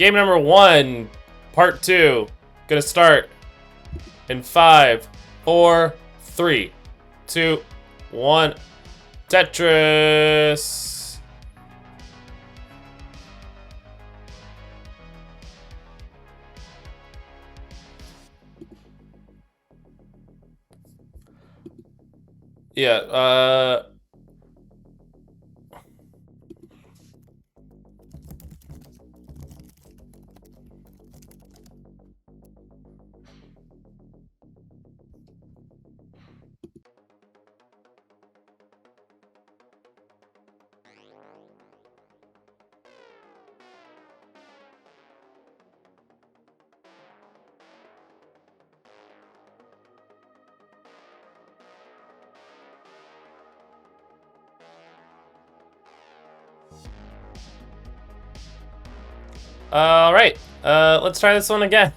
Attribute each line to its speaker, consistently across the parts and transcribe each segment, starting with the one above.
Speaker 1: Game number 1, part 2, gonna start in 5, 4, 3, 2, 1. Tetris. Yeah, Alright, let's try this one again.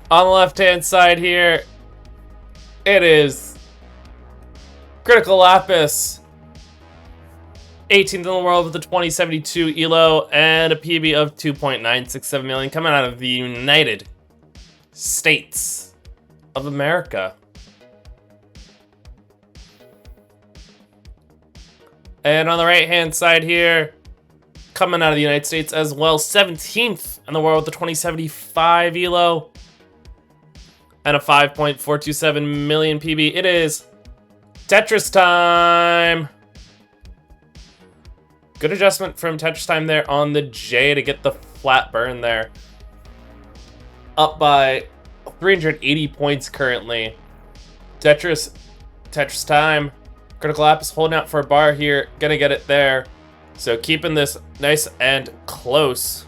Speaker 1: On the left-hand side here, it is Cryticalapis, 18th in the world with a 2072 ELO and a PB of 2.967 million, coming out of the United States of America. And on the right-hand side here, coming out of the United States as well, 17th in the world with a 2075 ELO and a 5.427 million PB. It is Tetristime. Good adjustment from Tetristime there on the J to get the flat burn there. Up by 380 points currently. Tetristime. Cryticalapis holding out for a bar here. Gonna get it there. So keeping this nice and close.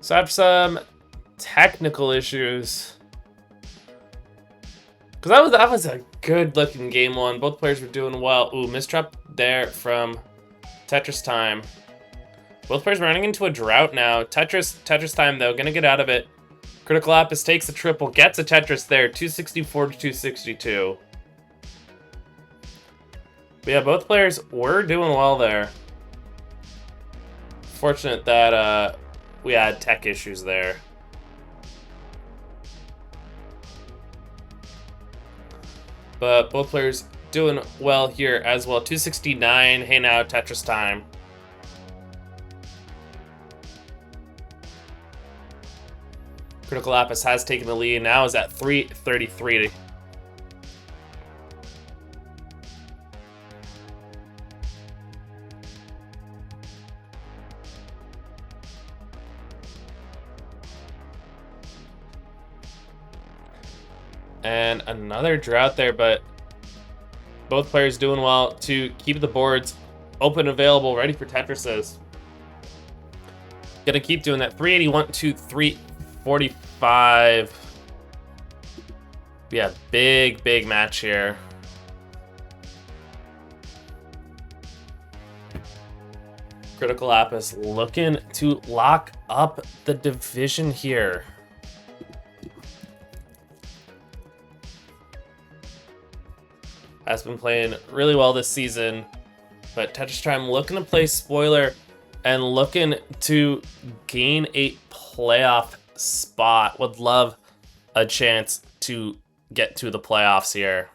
Speaker 1: So I have some technical issues. Because that was a good looking game one. Both players were doing well. Ooh, mistrap there from Tetristime. Both players running into a drought now. Tetristime though, gonna get out of it. Cryticalapis takes the triple, gets a Tetris there, 264 to 262. But yeah, both players were doing well there. Fortunate that we had tech issues there. But both players doing well here as well. 269. Hey now, Tetristime. Cryticalapis has taken the lead. Now is at 333. And another drought there, but both players doing well to keep the boards open, available, ready for Tetrises. Gonna keep doing that. 381 to 345. Yeah, big match here. Cryticalapis looking to lock up the division here. Has been playing really well this season, but Tetristime looking to play spoiler and looking to gain a playoff spot. Would love a chance to get to the playoffs here.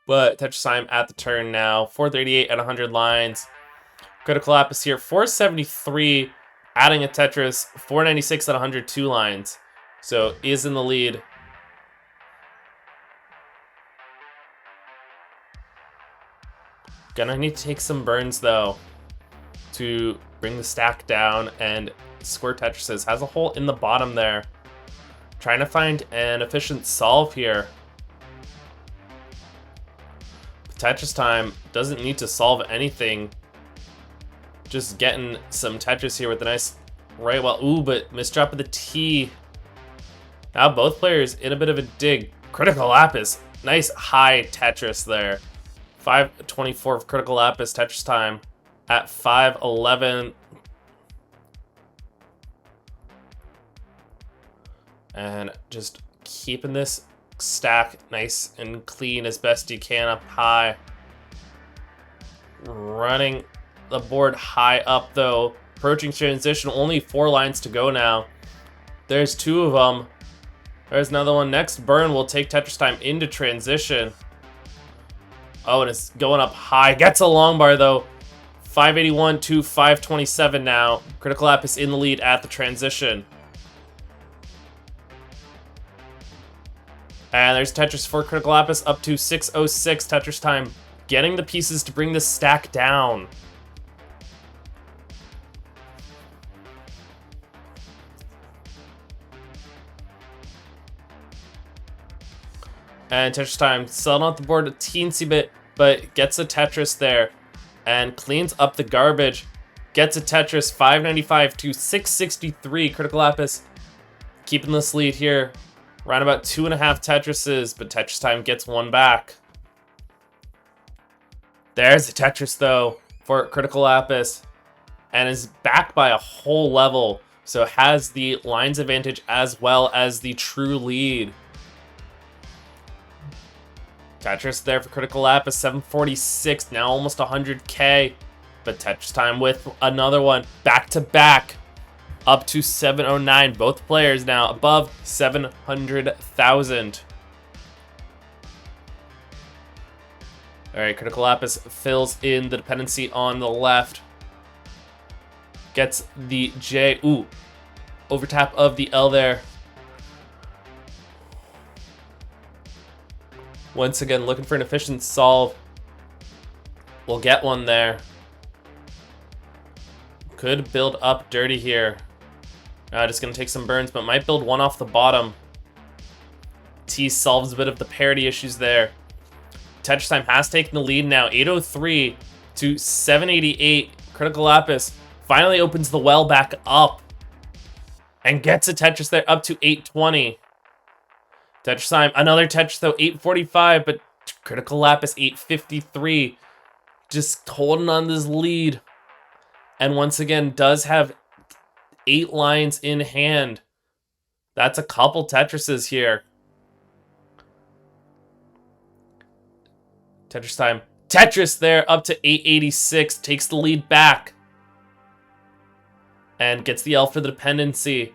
Speaker 1: But Tetristime at the turn now, 438 at 100 lines. Cryticalapis here, 473. Adding a Tetris, 496 at 102 lines. So is in the lead. Gonna need to take some burns though to bring the stack down and square Tetrises. Has a hole in the bottom there. Trying to find an efficient solve here. Tetristime doesn't need to solve anything Just getting some Tetris here with a nice right well. Ooh, but misdrop of the T. Now both players in a bit of a dig. Cryticalapis. Nice high Tetris there. 524 of Cryticalapis. Tetris time at 511. And just keeping this stack nice and clean as best you can up high. Running the board high up though. Approaching transition, only 4 lines to go now. There's 2 of them. There's another one. Next burn will take Tetristime into transition. Oh, and it's going up high. Gets a long bar though. 581 to 527 now. Cryticalapis in the lead at the transition. And there's Tetris for Cryticalapis up to 606. Tetristime getting the pieces to bring the stack down. And Tetristime selling off the board a teensy bit, but gets a Tetris there and cleans up the garbage. Gets a Tetris 595 to 663. Cryticalapis keeping this lead here. Around about 2.5 Tetrises, but Tetristime gets one back. There's a Tetris though for Cryticalapis and is back by a whole level. So has the lines advantage as well as the true lead. Tetris there for Cryticalapis, 746, now almost 100k. But Tetristime with another one, back to back, up to 709. Both players now above 700,000. All right, Cryticalapis fills in the dependency on the left. Gets the J. Ooh, overtap of the L there. Once again, looking for an efficient solve. We'll get one there. Could build up dirty here. Just going to take some burns, but might build one off the bottom. T solves a bit of the parity issues there. Tetristime has taken the lead now. 803 to 788. Cryticalapis finally opens the well back up. And gets a Tetris there up to 820. Tetristime, another Tetris though, 845, but Cryticalapis 853. Just holding on this lead. And once again, does have 8 lines in hand. That's a couple Tetrises here. Tetristime. Tetris there up to 886. Takes the lead back. And gets the L for the dependency.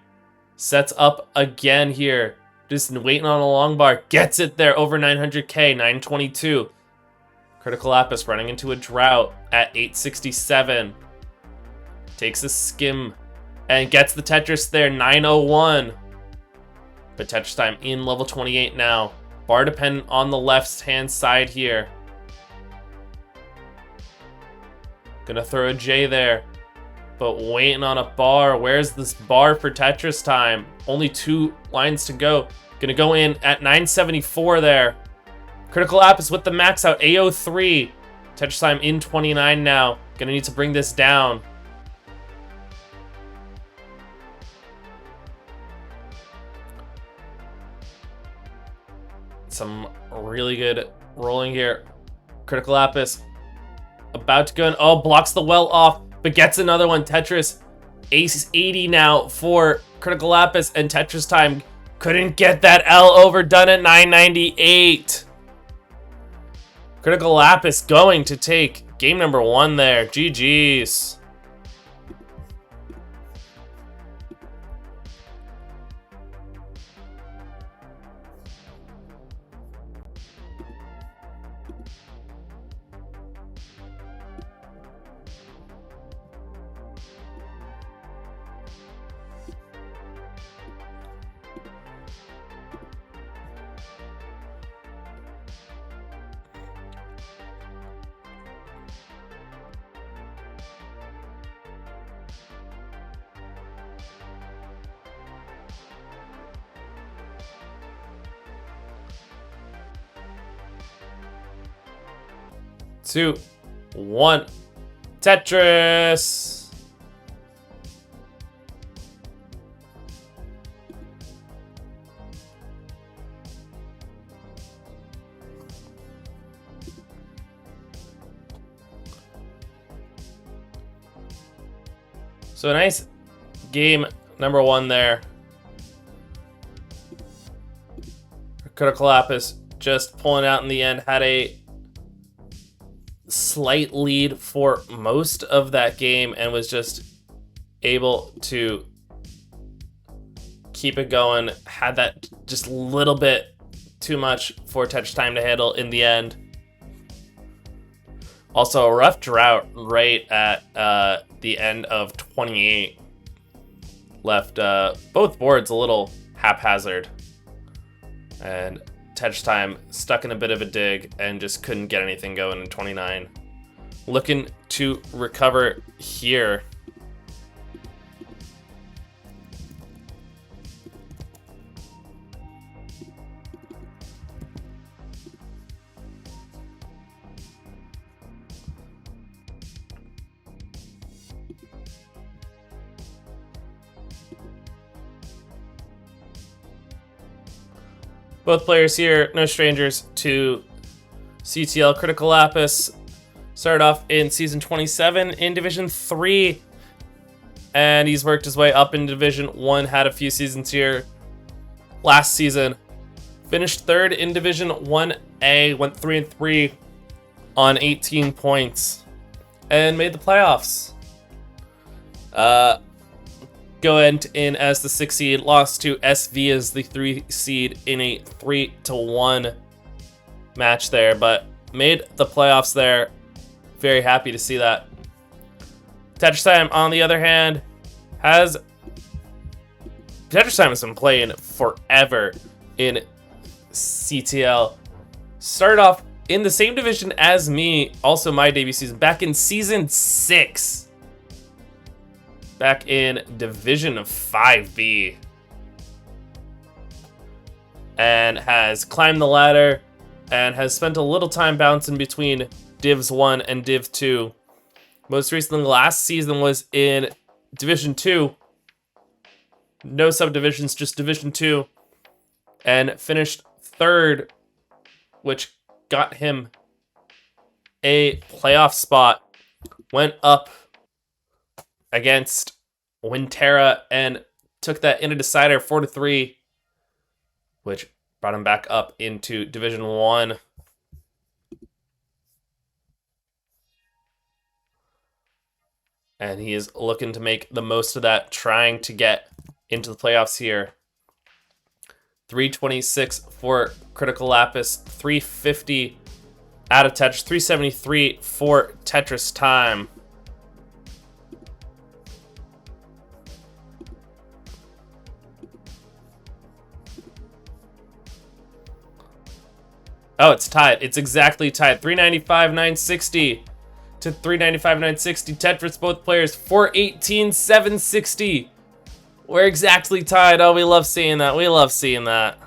Speaker 1: Sets up again here. Just waiting on a long bar. Gets it there over 900k. 922. Cryticalapis running into a drought at 867. Takes a skim. And gets the Tetris there. 901. But Tetristime in level 28 now. Bar dependent on the left hand side here. Gonna throw a J there. But waiting on a bar. Where's this bar for Tetristime? Only 2 lines to go. Gonna go in at 974 there. Cryticalapis with the max out. AO3. Tetristime in 29 now. Gonna need to bring this down. Some really good rolling here. Cryticalapis about to go in. Oh, blocks the well off, but gets another one. Tetris, ace 80 now for Cryticalapis, and Tetristime couldn't get that L overdone at 998. Cryticalapis going to take game number 1 there. GG's. Two, one, Tetris! So a nice game number 1 there. Cryticalapis just pulling out in the end, had a slight lead for most of that game and was just able to keep it going. Had that just a little bit too much for Tetristime to handle in the end. Also, a rough drought right at the end of 28. Left both boards a little haphazard. And Tetristime stuck in a bit of a dig and just couldn't get anything going in 29. Looking to recover here. Both players here, no strangers to CTL. Cryticalapis started off in Season 27 in Division 3. And he's worked his way up in Division 1, had a few seasons here last season. Finished 3rd in Division 1A, went 3-3 on 18 points. And made the playoffs. Going in as the 6 seed, lost to SV as the 3 seed in a 3-1 match there, but made the playoffs there. Very happy to see that. Tetristime, on the other hand, Tetristime has been playing forever in CTL. Started off in the same division as me, also my debut season, back in Season 6. Back in Division 5B. And has climbed the ladder and has spent a little time bouncing between Divs 1 and Div 2. Most recently, last season was in Division 2. No subdivisions, just Division 2. And finished 3rd, which got him a playoff spot. Went up against Winterra and took that in a decider 4-3, which brought him back up into Division 1. And he is looking to make the most of that, trying to get into the playoffs here. 326 for Cryticalapis, 350 out of Tetris, 373 for Tetristime. Oh, it's tied. It's exactly tied. 395, 960 to 395, 960. Tetris, both players, 418, 760. We're exactly tied. Oh, we love seeing that. We love seeing that.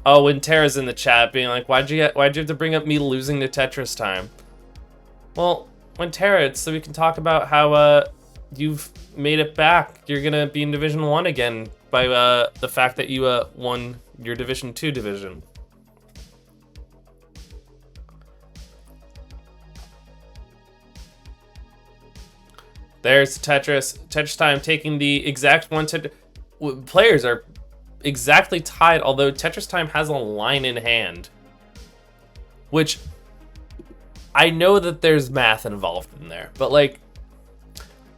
Speaker 1: Oh, Winterra's in the chat being like, why'd you have to bring up me losing to Tetristime? Well, Winterra, it's so we can talk about how you've made it back. You're gonna be in Division 1 again by the fact that you won your Division 2 division. There's Tetris. Tetristime taking the exact one. Players are exactly tied, although Tetristime has a line in hand. Which, I know that there's math involved in there, but like,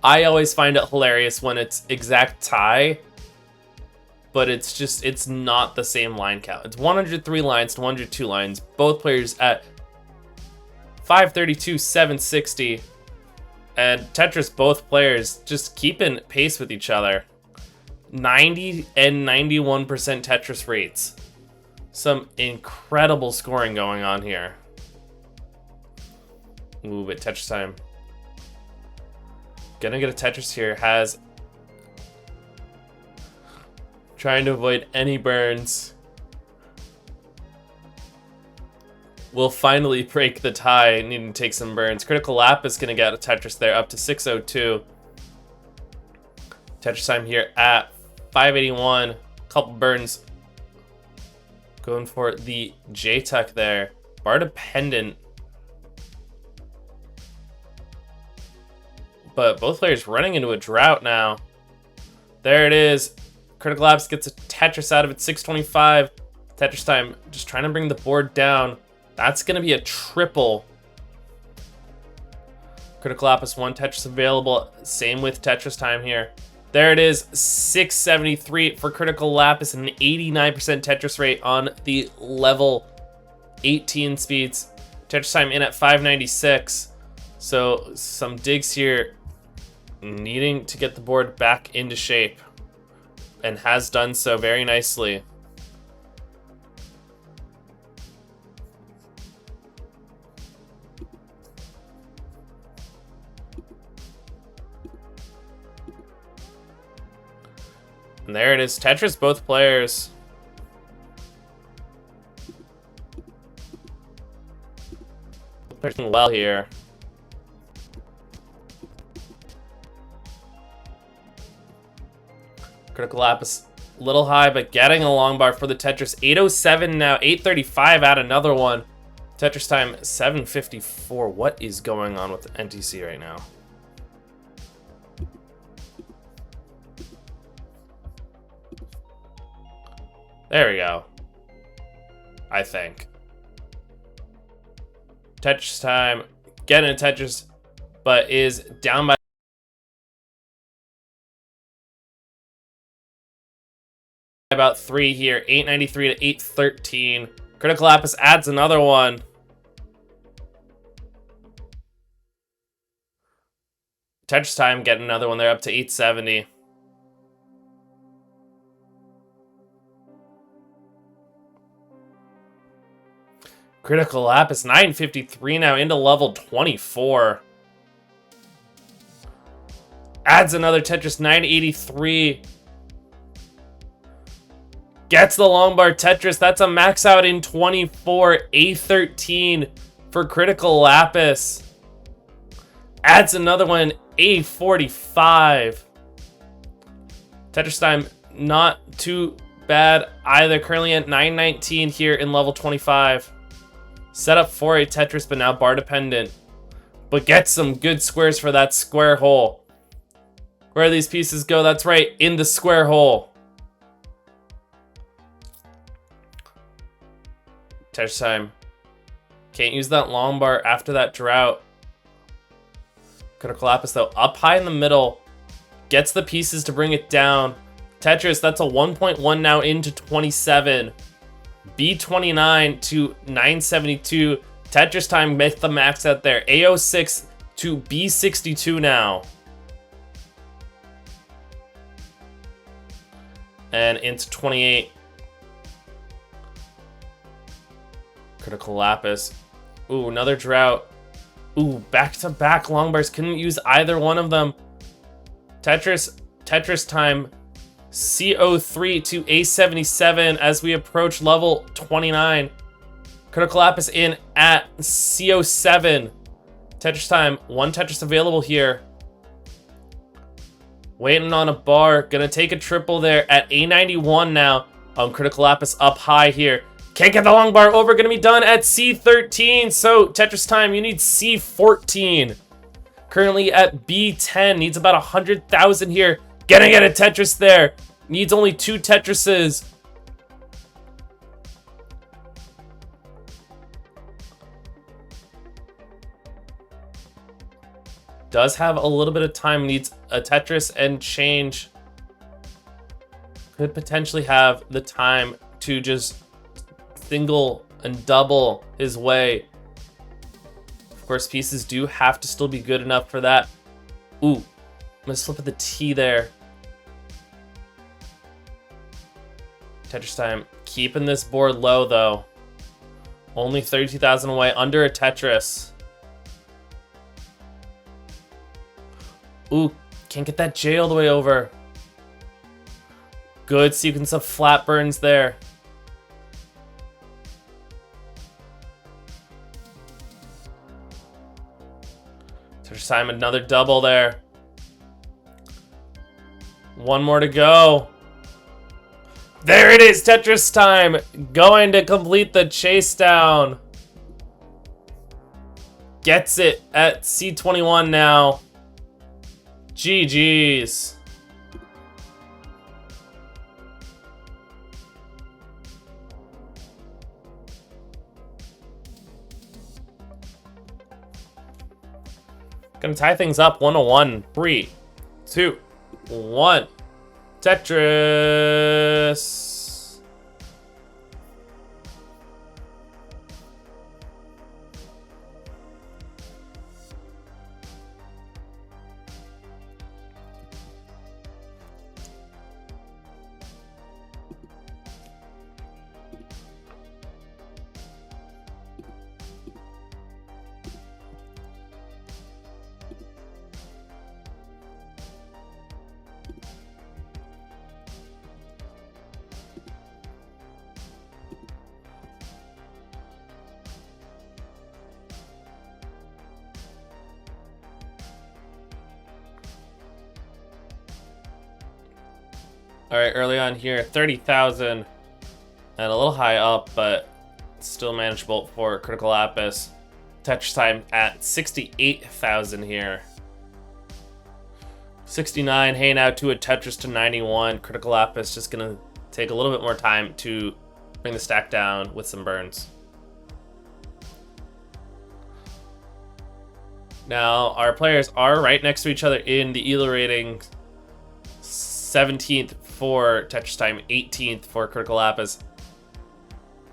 Speaker 1: I always find it hilarious when it's exact tie, but it's not the same line count. It's 103 lines to 102 lines. Both players at 532, 760. And Tetris, both players just keeping pace with each other. 90 and 91% Tetris rates. Some incredible scoring going on here. Ooh, but Tetristime. Gonna get a Tetris here. Has trying to avoid any burns. will finally break the tie, needing to take some burns. Cryticalapis going to get a Tetris there up to 602. Tetristime here at 581. Couple burns. Going for the J-Tuck there. Bar dependent. But both players running into a drought now. There it is. Cryticalapis gets a Tetris out of it, 625. Tetristime just trying to bring the board down. That's going to be a triple. Cryticalapis, one Tetris available. Same with Tetristime here. There it is, 673 for Cryticalapis and an 89% Tetris rate on the level 18 speeds. Tetristime in at 596. So some digs here, needing to get the board back into shape, and has done so very nicely. And there it is, Tetris both players. Doing well here. Cryticalapis, a little high, but getting a long bar for the Tetris. 807 now, 835 add another one. Tetristime 754. What is going on with NTC right now? There we go. I think. Tetristime getting a Tetris, but is down by about 3 here. 893 to 813. Cryticalapis adds another one. Tetristime getting another one there, up to 870. Cryticalapis 953 now into level 24. Adds another Tetris, 983. Gets the long bar Tetris. That's a max out in 24. A13 for Cryticalapis. Adds another one, A45. Tetristime not too bad either. Currently at 919 here in level 25. Set up for a Tetris, but now bar dependent. But gets some good squares for that square hole. Where these pieces go, that's right, in the square hole. Tetristime can't use that long bar after that drought. Cryticalapis, though, up high in the middle. Gets the pieces to bring it down. Tetris, that's a 1.1 now into 27. B29 to 972. Tetristime makes the max out there. A06 to B62 now. And into 28. Cryticalapis. Ooh, another drought. Ooh, back-to-back long bars. Couldn't use either one of them. Tetristime. CO3 to A77 as we approach level 29. Cryticalapis in at CO7. Tetristime, one Tetris available here. Waiting on a bar. Gonna take a triple there at A91 now. Cryticalapis up high here. Can't get the long bar over. Gonna be done at C13. So Tetristime, you need C14. Currently at B10. Needs about 100,000 here. Gonna get a Tetris there. Needs only 2 Tetrises. Does have a little bit of time. Needs a Tetris and change. Could potentially have the time to just single and double his way. Of course, pieces do have to still be good enough for that. Ooh, I'm gonna slip at the T there. Tetristime keeping this board low, though. Only 32,000 away, under a Tetris. Ooh, can't get that J all the way over. Good sequence of flat burns there. Tetristime, another double there. One more to go. There it is, Tetristime going to complete the chase down. Gets it at C21 now. GG's. Gonna tie things up 1-1. 3, 2, 1. Tetris. All right, early on here, 30,000 and a little high up, but still manageable for Cryticalapis. Tetristime at 68,000 here. 69, hey now to a Tetris to 91. Cryticalapis just gonna take a little bit more time to bring the stack down with some burns. Now, our players are right next to each other in the ELO rating. 17th for Tetristime, 18th for Cryticalapis.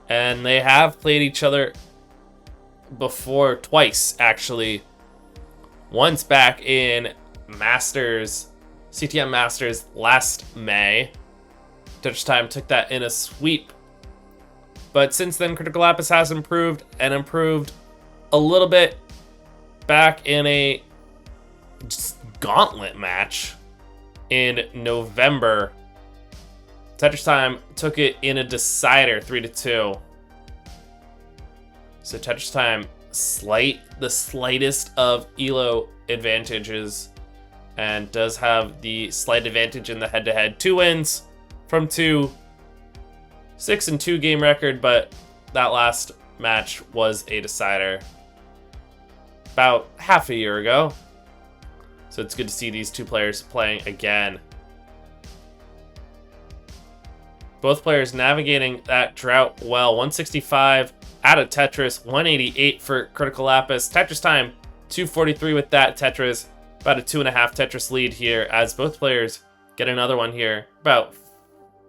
Speaker 1: And they have played each other before, twice actually. Once back in Masters, CTM Masters last May. Tetristime took that in a sweep. But since then, Cryticalapis has improved and improved a little bit back in a gauntlet match in November. Tetristime took it in a decider, 3-2. So Tetristime, the slightest of ELO advantages, and does have the slight advantage in the head-to-head. 2 wins from 2, 6-2 game record, but that last match was a decider about half a year ago. So it's good to see these two players playing again. Both players navigating that drought well. 165 out of Tetris, 188 for Cryticalapis. Tetristime, 243 with that Tetris. About a 2.5 Tetris lead here as both players get another one here. About,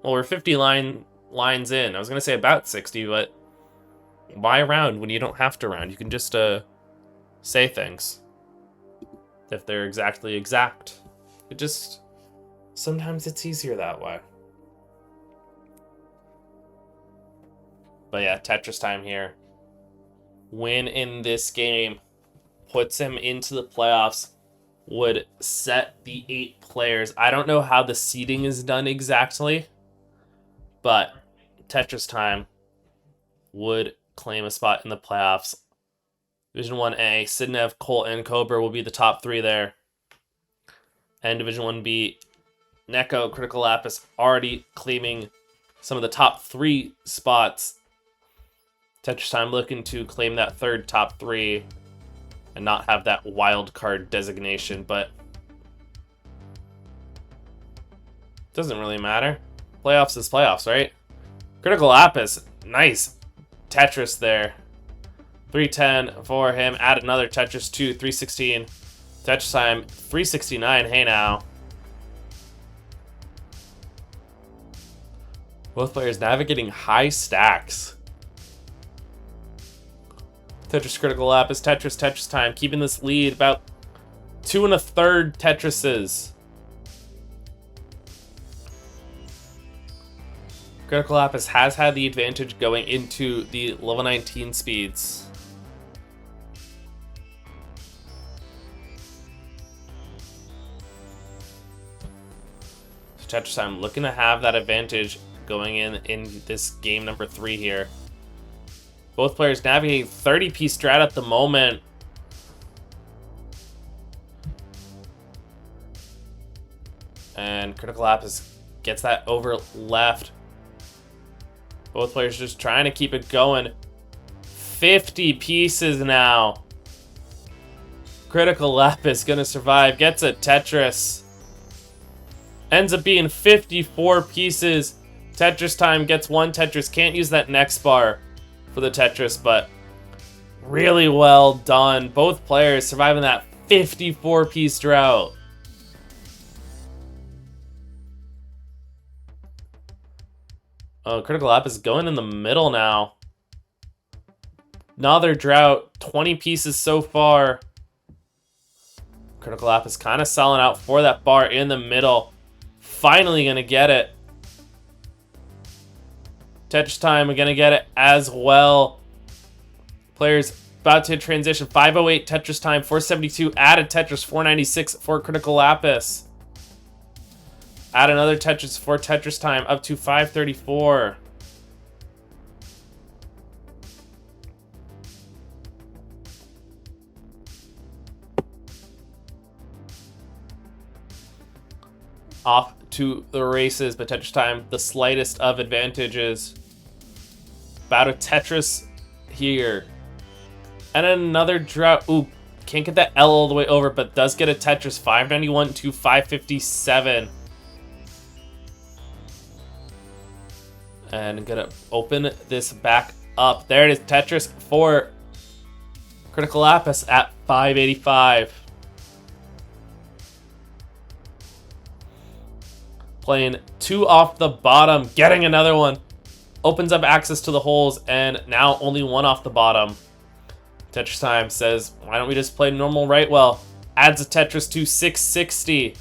Speaker 1: well, we're 50 lines in. I was going to say about 60, but why round when you don't have to round? You can just say things if they're exactly exact. Sometimes it's easier that way. But yeah, Tetristime here. Win in this game puts him into the playoffs, would set the 8 players. I don't know how the seeding is done exactly, but Tetristime would claim a spot in the playoffs. Division 1A, Sidnev, Colt, and Cobra will be the top 3 there. And Division 1B, Neko, Cryticalapis already claiming some of the top 3 spots. Tetristime looking to claim that third top 3 and not have that wild card designation, but doesn't really matter. Playoffs is playoffs, right? Cryticalapis, nice Tetris there. 310 for him. Add another Tetris to 316. Tetristime 369. Hey now. Both players navigating high stacks. Tetris, Cryticalapis, Tetristime keeping this lead about 2 1/3 Tetrises. Cryticalapis has had the advantage going into the level 19 speeds. So Tetristime looking to have that advantage going in this game number 3 here. Both players navigating 30p strat at the moment. And Cryticalapis gets that over left. Both players just trying to keep it going. 50 pieces now. Cryticalapis gonna survive. Gets a Tetris. Ends up being 54 pieces. Tetristime gets one Tetris. Can't use that next bar for the Tetris, but really well done. Both players surviving that 54-piece drought. Oh, Cryticalapis going in the middle now. Another drought. 20 pieces so far. Cryticalapis kind of selling out for that bar in the middle. Finally gonna get it. Tetristime are gonna get it as well. Players about to transition. 508 Tetristime, 472. Added Tetris, 496 for Cryticalapis. Add another Tetris for Tetristime, up to 534. Off to the races, but Tetristime, the slightest of advantages. About a Tetris here. And another drought. Ooh, can't get that L all the way over, but does get a Tetris. 591 to 557. And I'm gonna open this back up. There it is, Tetris for Cryticalapis at 585. Playing two off the bottom, getting another one. Opens up access to the holes, and now only one off the bottom. Tetristime says, why don't we just play normal right well? Adds a Tetris to 660.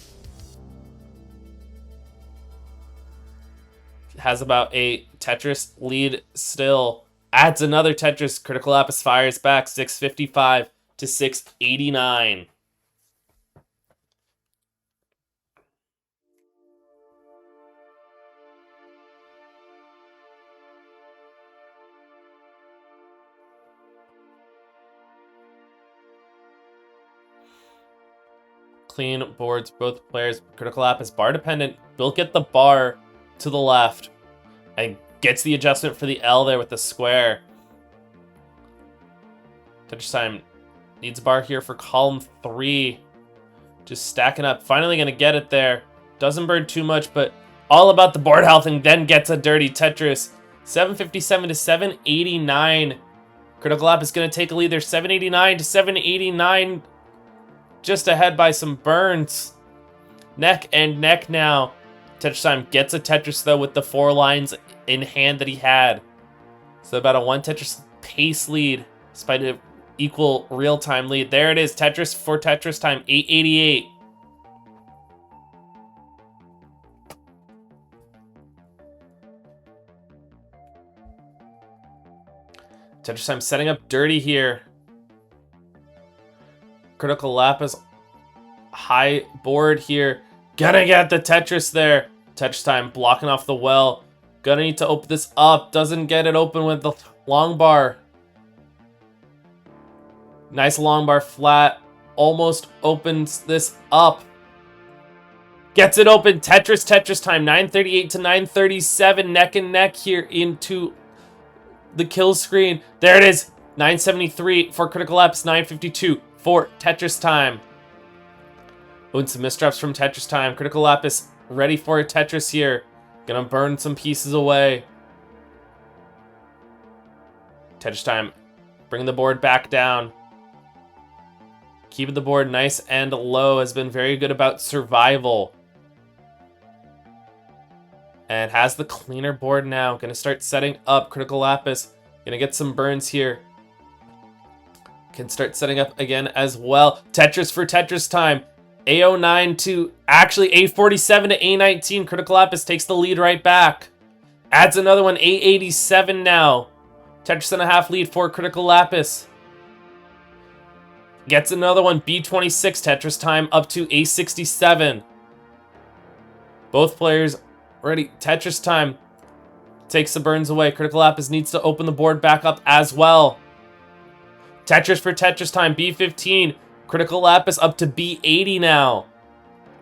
Speaker 1: Has about a Tetris lead still. Adds another Tetris. Cryticalapis fires back 655 to 689. Clean boards, both players. Cryticalapis bar dependent. Will get the bar to the left and gets the adjustment for the L there with the square. Tetristime needs a bar here for column 3. Just stacking up. Finally gonna get it there. Doesn't burn too much, but all about the board health, and then gets a dirty Tetris. 757 to 789. Cryticalapis gonna take a lead there. 789 to 789. Just ahead by some burns. Neck and neck now. Tetristime gets a Tetris, though, with the 4 lines in hand that he had. So about a 1 Tetris pace lead, despite an equal real-time lead. There it is, Tetris for Tetristime, 888. Tetristime setting up dirty here. Cryticalapis high board here. Gonna get the Tetris there. Tetristime blocking off the well. Gonna need to open this up. Doesn't get it open with the long bar. Nice long bar flat. Almost opens this up. Gets it open. Tetristime. 938 to 937. Neck and neck here into the kill screen. There it is. 973 for Cryticalapis. 952 for Tetristime. And some misdrops from Tetristime. Cryticalapis ready for a Tetris here. Gonna burn some pieces away. Tetristime bringing the board back down. Keeping the board nice and low. Has been very good about survival. And has the cleaner board now. Gonna start setting up. Cryticalapis gonna get some burns here. Can start setting up again as well. Tetris for Tetristime. A09 to actually A47 to A19. Cryticalapis takes the lead right back. Adds another one. A87 now. Tetris and a half lead for Cryticalapis. Gets another one. B26 Tetristime up to A67. Both players ready. Tetristime takes the burns away. Cryticalapis needs to open the board back up as well. Tetris for Tetristime, B15. Cryticalapis up to B80 now.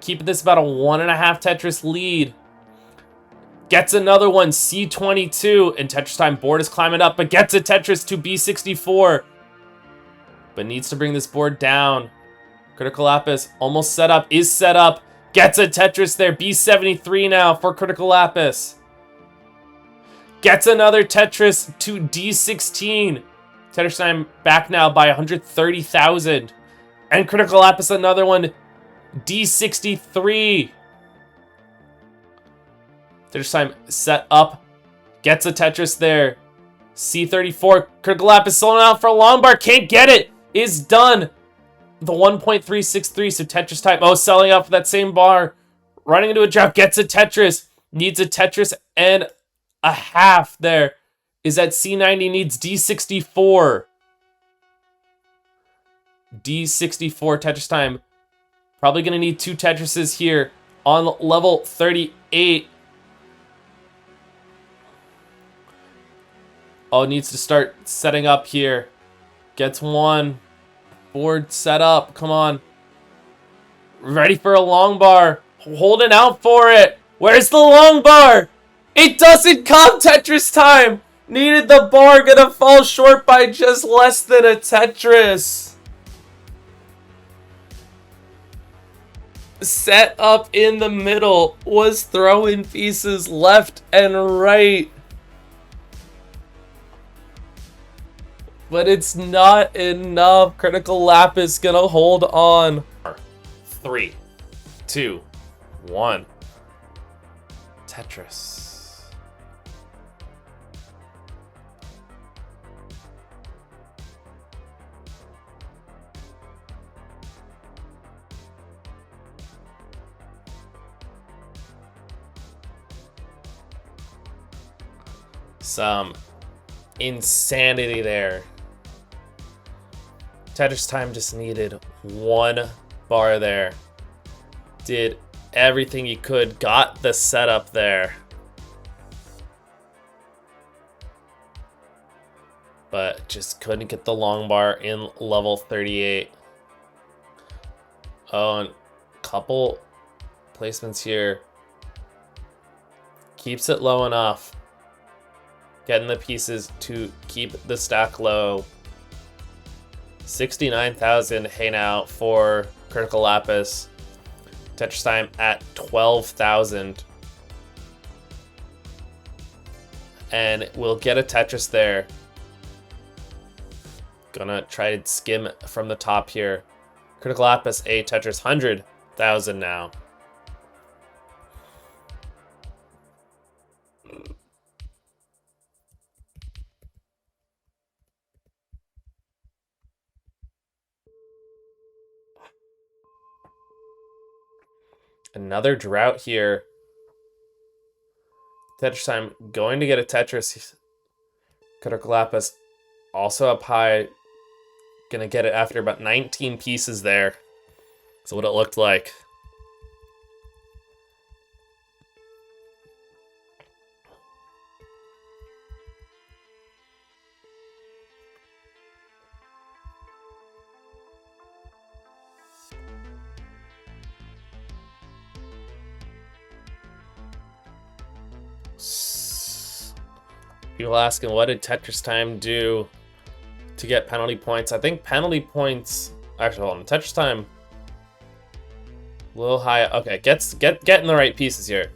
Speaker 1: Keeping this about a 1.5 Tetris lead. Gets another one, C22, and Tetristime board is climbing up, but gets a Tetris to B64. But needs to bring this board down. Cryticalapis almost set up, is set up, gets a Tetris there, B73 now for Cryticalapis. Gets another Tetris to D16. Tetristime back now by 130,000. And Cryticalapis another one, D63. Tetristime set up, gets a Tetris there. C34, Cryticalapis sold out for a long bar, can't get it, is done. The 1.363, so Tetristime, oh, selling out for that same bar. Running into a drought, gets a Tetris, needs a Tetris and a half there. Is at C90, needs D64. D64, Tetristime. Probably going to need 2 Tetrises here on level 38. Oh, needs to start setting up here. Gets one. Board set up. Come on. Ready for a long bar. Holding out for it. Where's the long bar? It doesn't come. Tetristime. Needed the bar. Gonna fall short by just less than a Tetris. Set up in the middle. Was throwing pieces left and right. But it's not enough. Cryticalapis gonna hold on. 3, 2, 1. Tetris. Some insanity there. Tetristime just needed 1 bar there. Did everything he could. Got the setup there. But just couldn't get the long bar in level 38. Oh, and a couple placements here. Keeps it low enough. Getting the pieces to keep the stack low. 69,000 hey now for Cryticalapis. Tetristime at 12,000. And we'll get a Tetris there. Gonna try to skim from the top here. Cryticalapis a Tetris 100,000 now. Another drought here. Tetristime going to get a Tetris. Cryticalapis also up high. Gonna get it after about 19 pieces there. That's what it looked like. People asking, what did Tetristime do to get penalty points? I think penalty points... Actually, hold on. Tetristime... A little high... Okay, getting the right pieces here.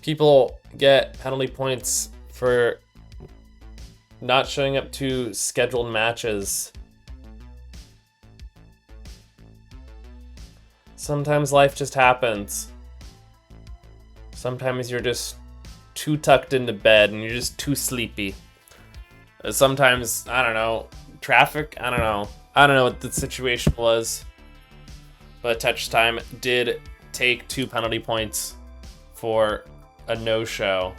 Speaker 1: People get penalty points for not showing up to scheduled matches. Sometimes life just happens. Sometimes you're just too tucked into bed and you're just too sleepy. Sometimes, I don't know, traffic? I don't know. I don't know what the situation was. But Tetristime did take 2 penalty points for a no-show.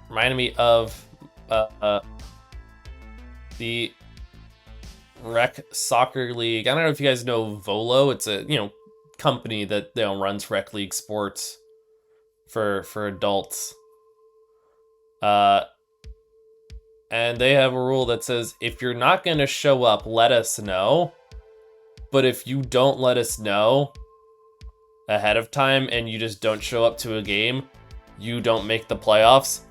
Speaker 1: Reminded me of the Rec Soccer League. I don't know if you guys know Volo. It's a, company that runs Rec League sports for adults. And they have a rule that says, if you're not going to show up, let us know. But if you don't let us know ahead of time and you just don't show up to a game, you don't make the playoffs.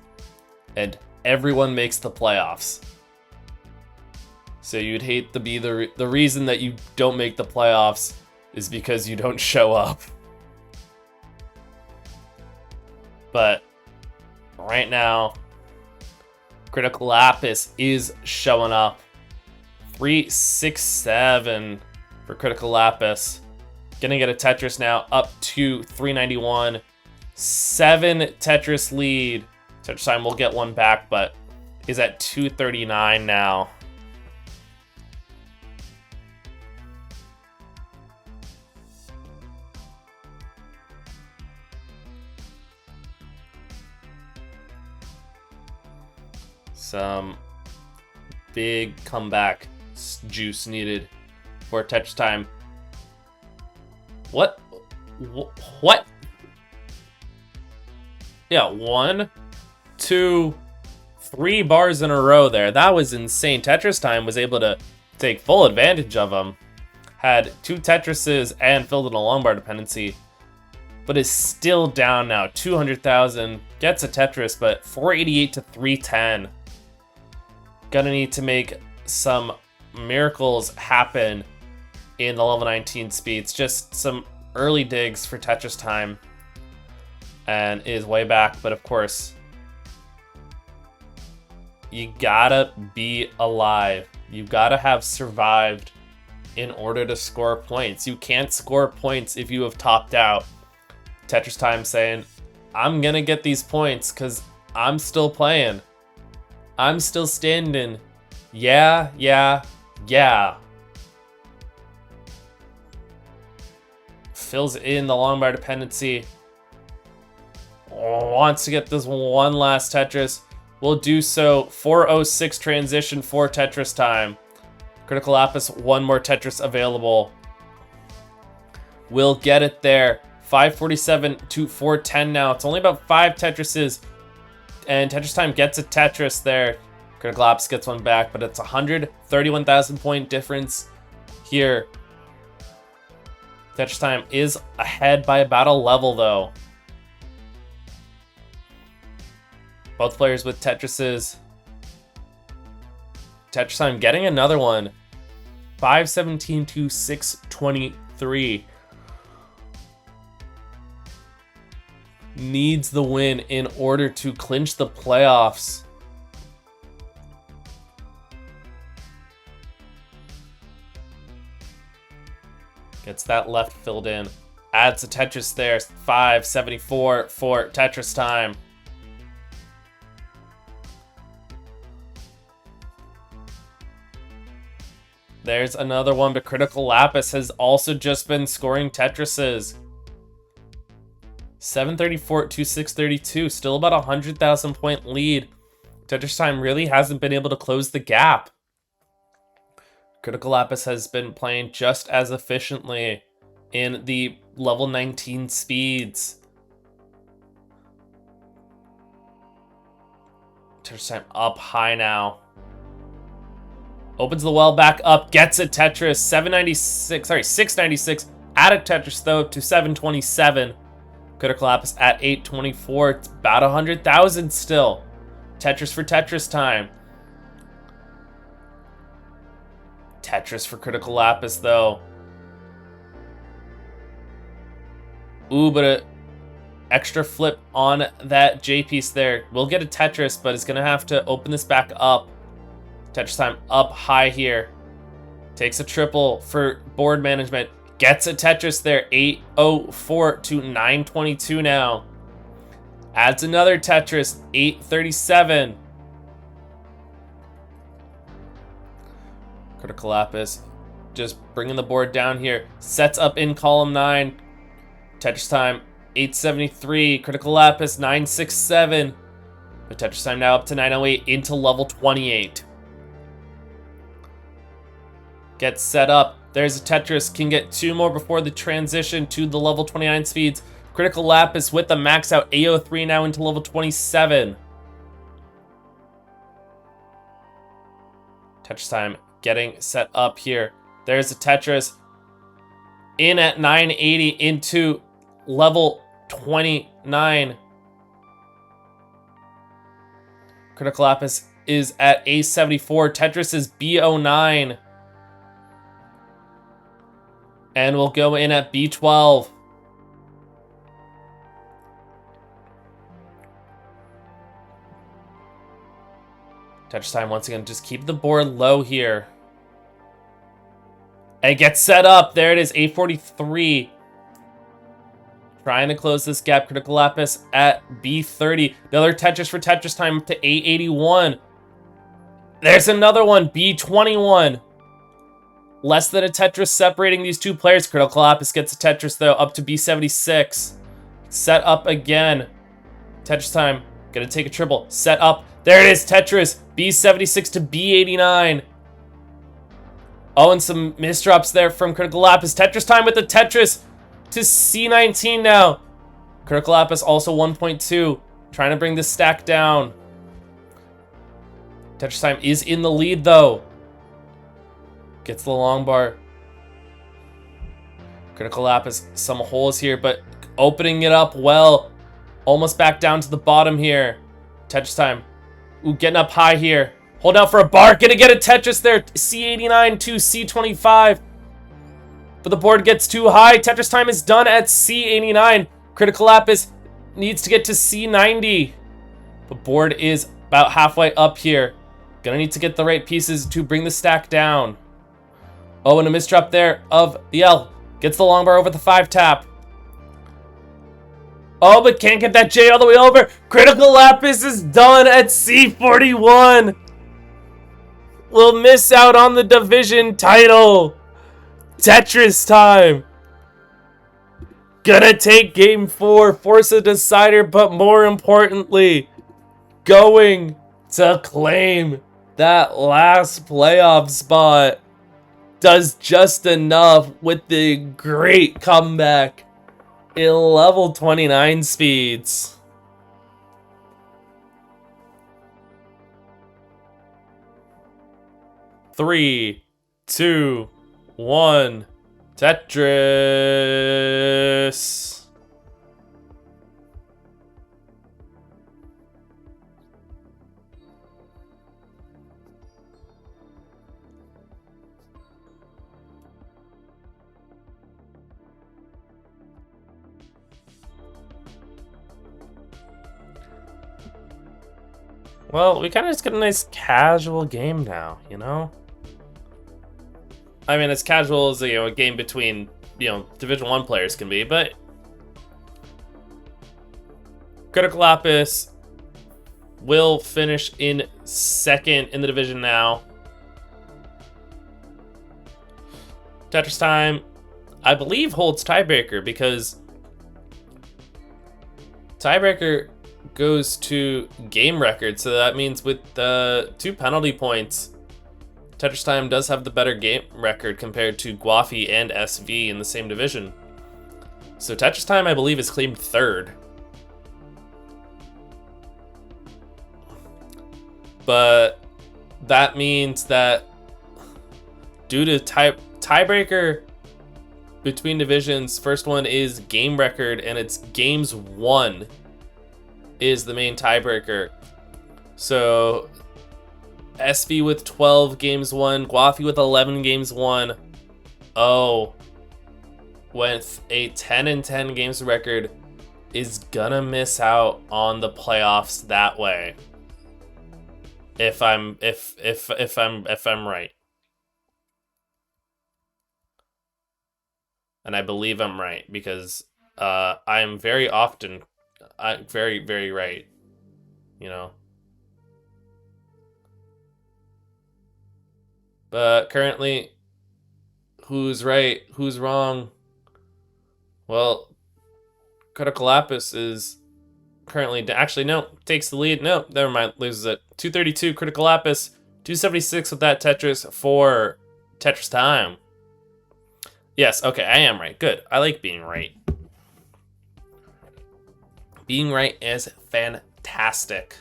Speaker 1: And everyone makes the playoffs. So you'd hate to be the reason that you don't make the playoffs is because you don't show up. But right now, Cryticalapis is showing up. 367 for Cryticalapis. Gonna get a Tetris now up to 391. 7 Tetris lead. Tetristime will get one back, but is at 239 now. Some big comeback juice needed for Tetristime. What? What? Yeah, 1, 2, 3 bars in a row there. That was insane. Tetristime was able to take full advantage of them. Had 2 Tetrises and filled in a long bar dependency. But is still down now. 200,000. Gets a Tetris, but 488 to 310. Gonna need to make some miracles happen in the level 19 speeds. Just some early digs for Tetristime. And is way back, but of course, you gotta be alive. You gotta have survived in order to score points. You can't score points if you have topped out. Tetristime saying, I'm gonna get these points because I'm still playing. I'm still standing. Yeah, yeah, yeah. Fills in the long bar dependency. Wants to get this one last Tetris. Will do so. 406 transition for Tetristime. Cryticalapis, one more Tetris available. Will get it there. 547 to 410 now. It's only about 5 Tetrises. And Tetristime gets a Tetris there. Cryticalapis gets one back, but it's 131,000 point difference here. Tetristime is ahead by about a level though. Both players with Tetrises. Tetristime getting another one. 517 to 623. Needs the win in order to clinch the playoffs. Gets that left filled in. Adds a Tetris there. 574 for Tetristime. There's another one, but Cryticalapis has also just been scoring Tetrises. 734 to 632, still about 100,000 point lead. Tetristime really hasn't been able to close the gap. Cryticalapis has been playing just as efficiently in the level 19 speeds. Tetristime up high now. Opens the well back up, gets a Tetris, 696. Add a Tetris though to 727. Cryticalapis at 824. It's about 100,000 still. Tetris for Tetristime. Tetris for Cryticalapis though. Ooh, but a extra flip on that J piece there. We'll get a Tetris, but it's gonna have to open this back up. Tetristime up high here. Takes a triple for board management. Gets a Tetris there. 804 to 922 now. Adds another Tetris. 837. Cryticalapis just bringing the board down here. Sets up in column 9. Tetristime 873. Cryticalapis 967. But Tetristime now up to 908 into level 28. Gets set up. There's a Tetris. Can get 2 more before the transition to the level 29 speeds. Cryticalapis with the max out. 803 now into level 27. Tetris time getting set up here. There's the Tetris in at 980 into level 29. Cryticalapis is at A74. Tetris is B09. And we'll go in at B12. Tetris time once again. Just keep the board low here. And get set up. There it is, A43. Trying to close this gap. Cryticalapis at B30. Another Tetris for Tetris time up to A81. There's another one, B21. Less than a Tetris separating these two players. Cryticalapis gets a Tetris, though, up to B76. Set up again. Tetris time. Gonna take a triple. Set up. There it is, Tetris. B76 to B89. Oh, and some misdrops there from Cryticalapis. Tetris time with the Tetris to C19 now. Cryticalapis also 1.2. Trying to bring this stack down. Tetris time is in the lead, though. Gets the long bar. Cryticalapis, some holes here, but opening it up well. Almost back down to the bottom here. Tetris time. Ooh, getting up high here. Hold out for a bar. Gonna get a Tetris there. C89 to C25. But the board gets too high. Tetris time is done at C89. Cryticalapis needs to get to C90. The board is about halfway up here. Gonna need to get the right pieces to bring the stack down. Oh, and a misdrop there of the L. Gets the long bar over the 5 tap. Oh, but can't get that J all the way over. Cryticalapis is done at C41. We'll miss out on the division title. Tetris time. Gonna take game 4, force a decider, but more importantly, going to claim that last playoff spot. Does just enough with the great comeback in level 29 speeds. Three, two, one, Tetris. Well, we kind of just get a nice casual game now, you know? I mean, as casual as, a game between, Division 1 players can be, but Cryticalapis will finish in second in the division now. Tetris time, I believe, holds tiebreaker because tiebreaker goes to game record, so that means with the 2 penalty points, Tetris time does have the better game record compared to Guafi and SV in the same division. So Tetris time, I believe, is claimed 3rd. But that means that due to tiebreaker between divisions, first one is game record, and it's games won is the main tiebreaker. So SV with 12 games won, Guafi with 11 games won. Oh, with a 10-10 games record is gonna miss out on the playoffs that way. If I'm right. And I believe I'm right because I am very often very, very right, But currently, who's right, who's wrong? Well, Cryticalapis is currently, actually, no, takes the lead. No, never mind, loses it. 232, Cryticalapis, 276 with that Tetris for Tetris time. Yes, okay, I am right. Good. I like being right. Being right is fantastic.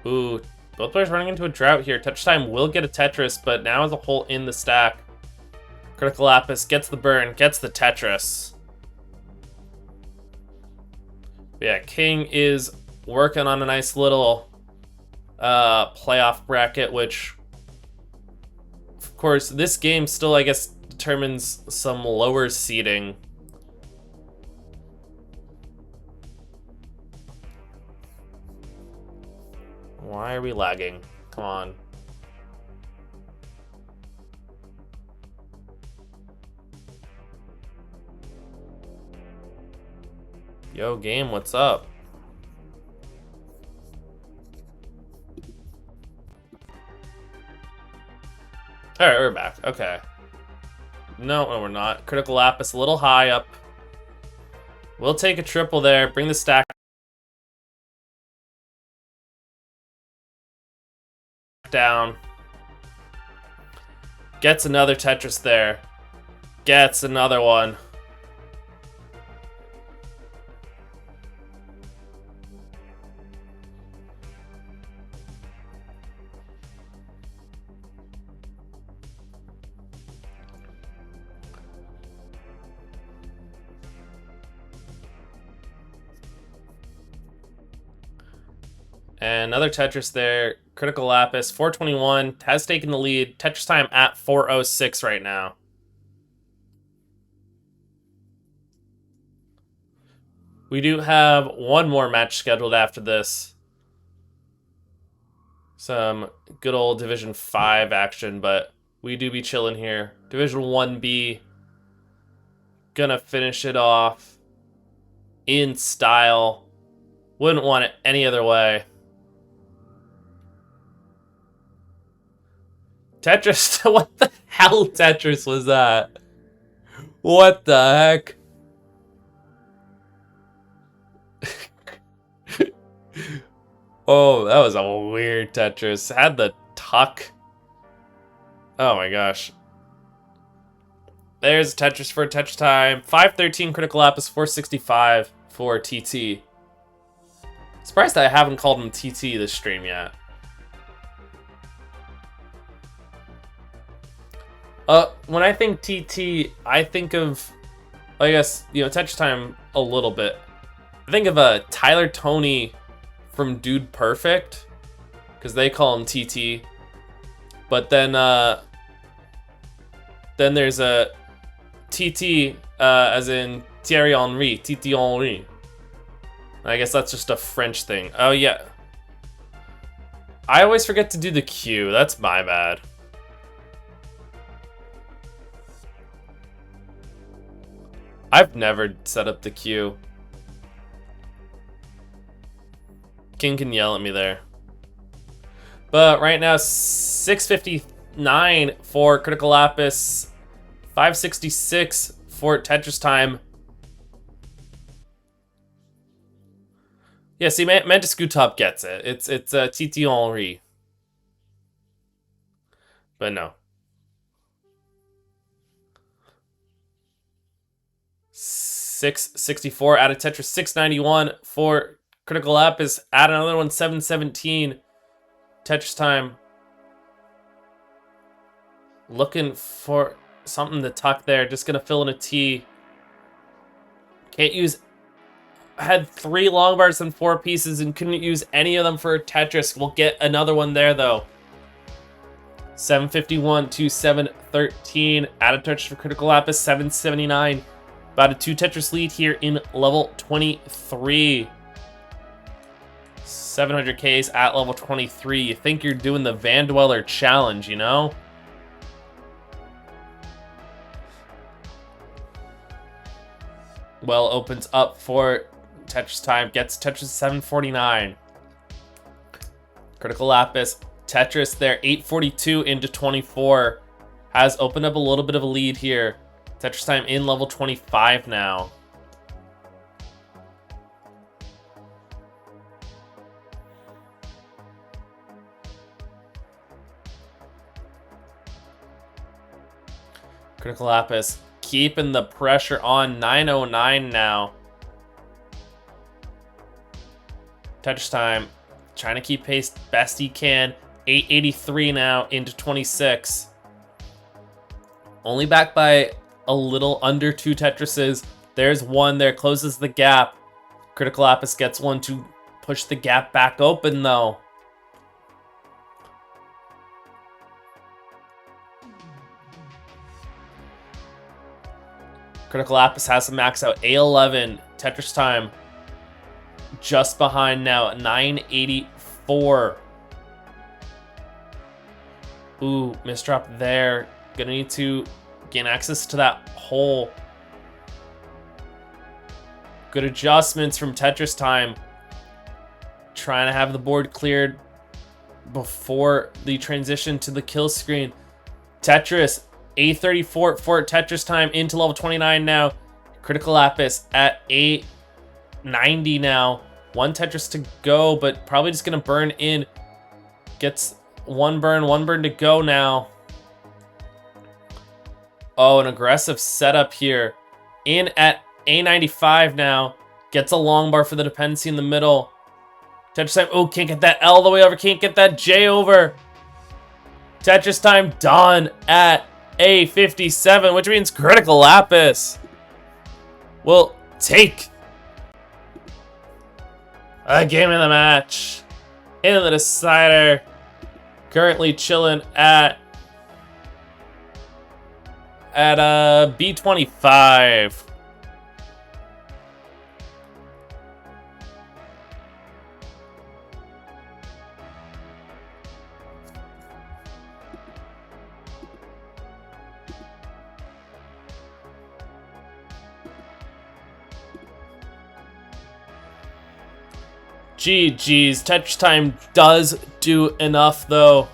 Speaker 1: Ooh, both players running into a drought here. Tetristime will get a Tetris, but now has a hole in the stack. Cryticalapis gets the burn, gets the Tetris. Yeah, King is working on a nice little playoff bracket, which, of course, this game still, I guess, determines some lower seeding. Why are we lagging? Come on. Yo, game, what's up? Alright, we're back. Okay. No, we're not. Cryticalapis a little high up. We'll take a triple there. Bring the stack down. Gets another Tetris there. Gets another one. And another Tetris there. Cryticalapis, 421, has taken the lead. Tetristime at 406 right now. We do have one more match scheduled after this. Some good old Division 5 action, but we do be chilling here. Division 1B. Gonna finish it off in style. Wouldn't want it any other way. Tetris, what the hell Tetris was that? What the heck? Oh, that was a weird Tetris. Had the tuck. Oh my gosh. There's Tetris for Tetristime. 513 Cryticalapis, 465 for TT. Surprised I haven't called him TT this stream yet. When I think TT, I think of, I guess, you know, Tetristime a little bit. I think of a Tyler Toney from Dude Perfect, because they call him TT. But then there's a TT, as in Thierry Henry, TT Henry. I guess that's just a French thing. Oh yeah. I always forget to do the Q. That's my bad. I've never set up the queue. King can yell at me there. But right now, 659 for Cryticalapis, 566 for Tetristime. Yeah, see, Mantis Top gets it. It's TT Henry. But no. 664 out of Tetris, 691 for Cryticalapis. Add another one, 717. Tetristime looking for something to tuck there. Just gonna fill in a T. Can't use. Had 3 long bars and 4 pieces and couldn't use any of them for a Tetris. We'll get another one there though. 751 to 713. Add a Tetris for Cryticalapis, 779. About a 2 Tetris lead here in level 23. 700Ks at level 23. You think you're doing the Van Dweller challenge, you know? Well, opens up for Tetristime. Gets Tetris 749. Cryticalapis. Tetris there. 842 into 24. Has opened up a little bit of a lead here. Tetristime in level 25 now. Cryticalapis keeping the pressure on. 909 now. Tetristime trying to keep pace best he can. 883 now into 26. Only back by a little under 2 Tetrises. There's one there, closes the gap. Cryticalapis gets one to push the gap back open, though. Cryticalapis has to max out A11. Tetristime just behind now at 984. Ooh, misdrop there. Gonna need to gain access to that hole. Good adjustments from Tetristime. Trying to have the board cleared before the transition to the kill screen. Tetris, A34 for Tetristime into level 29 now. Cryticalapis at A90 now. One Tetris to go, but probably just gonna burn in. Gets one burn to go now. Oh, an aggressive setup here. In at A95 now. Gets a long bar for the dependency in the middle. Tetristime, oh, can't get that L all the way over. Can't get that J over. Tetristime done at A57, which means Cryticalapis will take a game of the match. In the decider. Currently chilling at B25. GG's. Tetristime does do enough, though,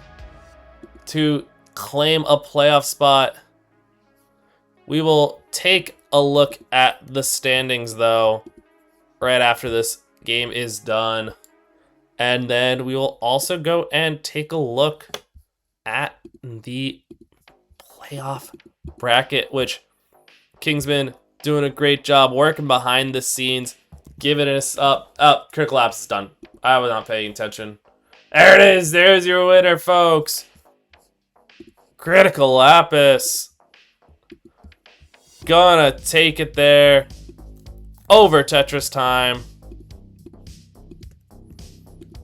Speaker 1: to claim a playoff spot. We will take a look at the standings, though, right after this game is done. And then we will also go and take a look at the playoff bracket, which Kingsman doing a great job working behind the scenes. Giving us up. Cryticalapis is done. I was not paying attention. There it is. There's your winner, folks. Cryticalapis. Gonna take it there. Over Tetristime.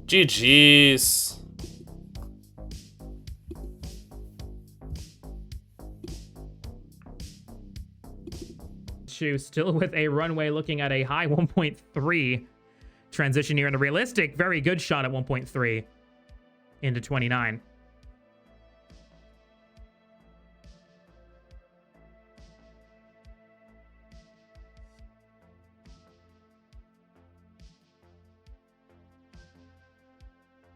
Speaker 1: GG's.
Speaker 2: Still with a runway looking at a high 1.3 transition here in the realistic. Very good shot at 1.3 into 29.